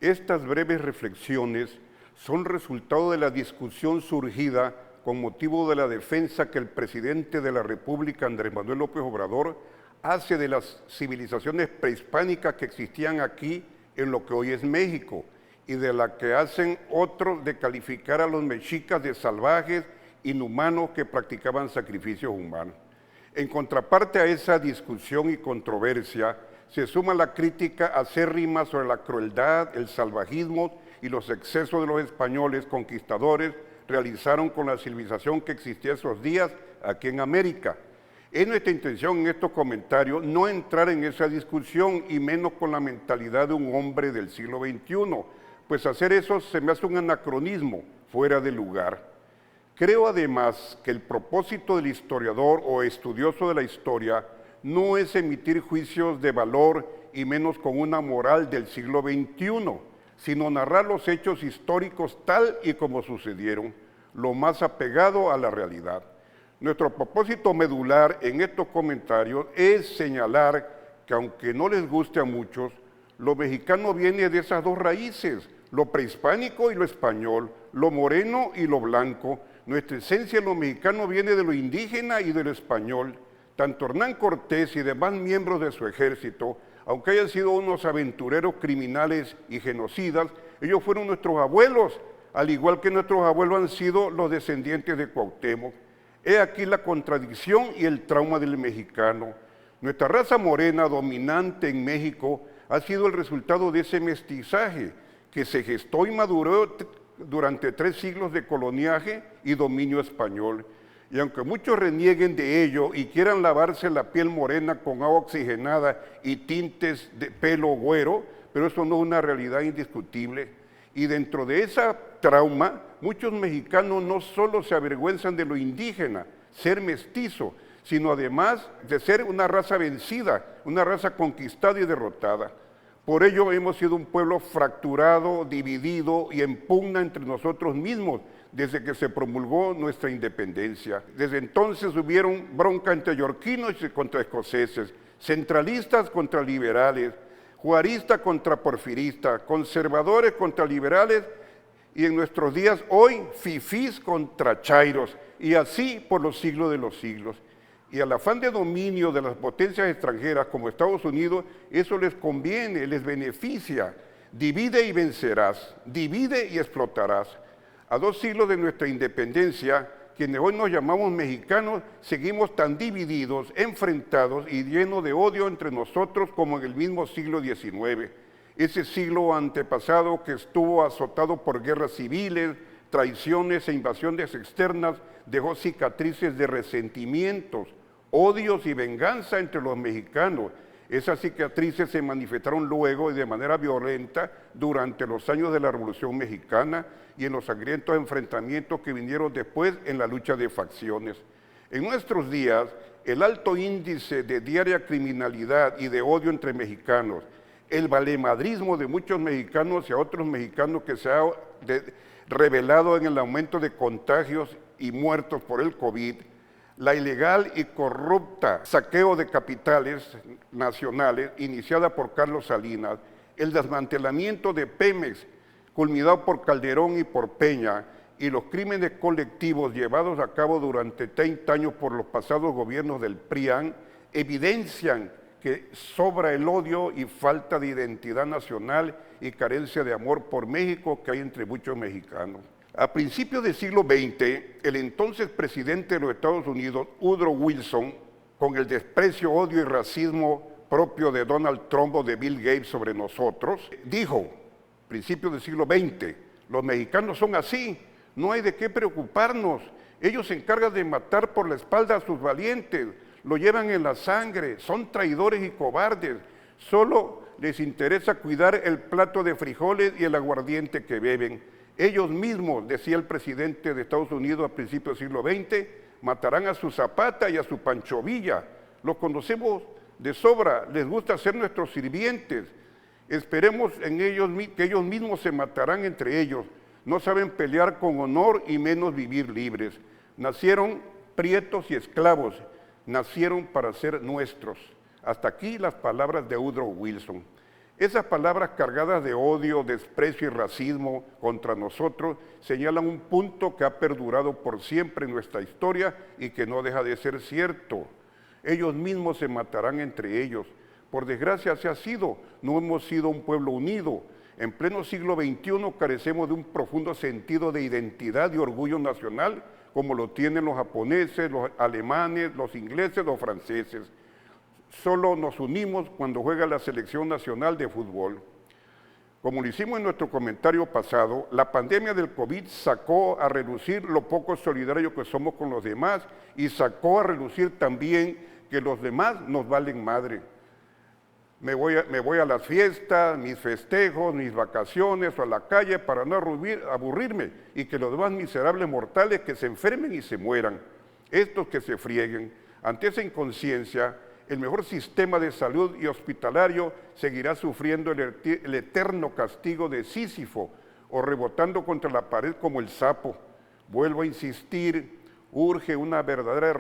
Estas breves reflexiones son resultado de la discusión surgida con motivo de la defensa que el presidente de la República, Andrés Manuel López Obrador, hace de las civilizaciones prehispánicas que existían aquí en lo que hoy es México, y de la que hacen otros de calificar a los mexicas de salvajes, inhumanos que practicaban sacrificios humanos. En contraparte a esa discusión y controversia, se suma la crítica acérrima sobre la crueldad, el salvajismo y los excesos de los españoles conquistadores realizaron con la civilización que existía esos días aquí en América. Es nuestra intención en estos comentarios no entrar en esa discusión y menos con la mentalidad de un hombre del siglo XXI, pues hacer eso se me hace un anacronismo fuera de lugar. Creo además que el propósito del historiador o estudioso de la historia no es emitir juicios de valor y menos con una moral del siglo XXI, sino narrar los hechos históricos tal y como sucedieron, lo más apegado a la realidad. Nuestro propósito medular en estos comentarios es señalar que aunque no les guste a muchos, lo mexicano viene de esas dos raíces, lo prehispánico y lo español, lo moreno y lo blanco. Nuestra esencia en lo mexicano viene de lo indígena y de lo español. Tanto Hernán Cortés y demás miembros de su ejército, aunque hayan sido unos aventureros criminales y genocidas, ellos fueron nuestros abuelos, al igual que nuestros abuelos han sido los descendientes de Cuauhtémoc. He aquí la contradicción y el trauma del mexicano. Nuestra raza morena dominante en México ha sido el resultado de ese mestizaje que se gestó y maduró durante 3 siglos de coloniaje y dominio español. Y aunque muchos renieguen de ello y quieran lavarse la piel morena con agua oxigenada y tintes de pelo güero, pero eso no es una realidad indiscutible. Y dentro de esa trauma, muchos mexicanos no solo se avergüenzan de lo indígena, ser mestizo, sino además de ser una raza vencida, una raza conquistada y derrotada. Por ello hemos sido un pueblo fracturado, dividido y en pugna entre nosotros mismos desde que se promulgó nuestra independencia. Desde entonces hubieron bronca entre yorquinos y contra escoceses, centralistas contra liberales, juaristas contra porfiristas, conservadores contra liberales y en nuestros días hoy fifís contra chairos y así por los siglos de los siglos. Y al afán de dominio de las potencias extranjeras como Estados Unidos, eso les conviene, les beneficia. Divide y vencerás, divide y explotarás. A 2 siglos de nuestra independencia, quienes hoy nos llamamos mexicanos, seguimos tan divididos, enfrentados y llenos de odio entre nosotros como en el mismo siglo XIX. Ese siglo antepasado que estuvo azotado por guerras civiles, traiciones e invasiones externas, dejó cicatrices de resentimientos, odios y venganza entre los mexicanos. Esas cicatrices se manifestaron luego y de manera violenta durante los años de la Revolución Mexicana y en los sangrientos enfrentamientos que vinieron después en la lucha de facciones. En nuestros días, el alto índice de diaria criminalidad y de odio entre mexicanos, el valemadrismo de muchos mexicanos y a otros mexicanos que se ha revelado en el aumento de contagios y muertos por el COVID, la ilegal y corrupta saqueo de capitales nacionales iniciada por Carlos Salinas, el desmantelamiento de Pemex, culminado por Calderón y por Peña, y los crímenes colectivos llevados a cabo durante 30 años por los pasados gobiernos del PRIAN, evidencian que sobra el odio y falta de identidad nacional y carencia de amor por México que hay entre muchos mexicanos. A principios del siglo XX, el entonces presidente de los Estados Unidos, Woodrow Wilson, con el desprecio, odio y racismo propio de Donald Trump o de Bill Gates sobre nosotros, dijo, principios del siglo XX, los mexicanos son así, no hay de qué preocuparnos, ellos se encargan de matar por la espalda a sus valientes, lo llevan en la sangre, son traidores y cobardes, solo les interesa cuidar el plato de frijoles y el aguardiente que beben. Ellos mismos, decía el presidente de Estados Unidos a principios del siglo XX, matarán a su Zapata y a su Pancho Villa. Los conocemos de sobra, les gusta ser nuestros sirvientes. Esperemos en ellos que ellos mismos se matarán entre ellos. No saben pelear con honor y menos vivir libres. Nacieron prietos y esclavos, nacieron para ser nuestros. Hasta aquí las palabras de Woodrow Wilson. Esas palabras cargadas de odio, desprecio y racismo contra nosotros señalan un punto que ha perdurado por siempre en nuestra historia y que no deja de ser cierto. Ellos mismos se matarán entre ellos. Por desgracia así ha sido, no hemos sido un pueblo unido. En pleno siglo XXI carecemos de un profundo sentido de identidad y orgullo nacional como lo tienen los japoneses, los alemanes, los ingleses, los franceses. Solo nos unimos cuando juega la selección nacional de fútbol. Como lo hicimos en nuestro comentario pasado, la pandemia del COVID sacó a relucir lo poco solidario que somos con los demás y sacó a relucir también que los demás nos valen madre. Me voy a las fiestas, mis festejos, mis vacaciones o a la calle para no aburrirme y que los demás miserables mortales que se enfermen y se mueran, estos que se frieguen. Ante esa inconsciencia, el mejor sistema de salud y hospitalario seguirá sufriendo el eterno castigo de Sísifo o rebotando contra la pared como el sapo. Vuelvo a insistir, urge una verdadera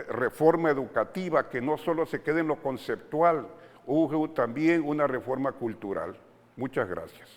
reforma educativa que no solo se quede en lo conceptual, urge también una reforma cultural. Muchas gracias.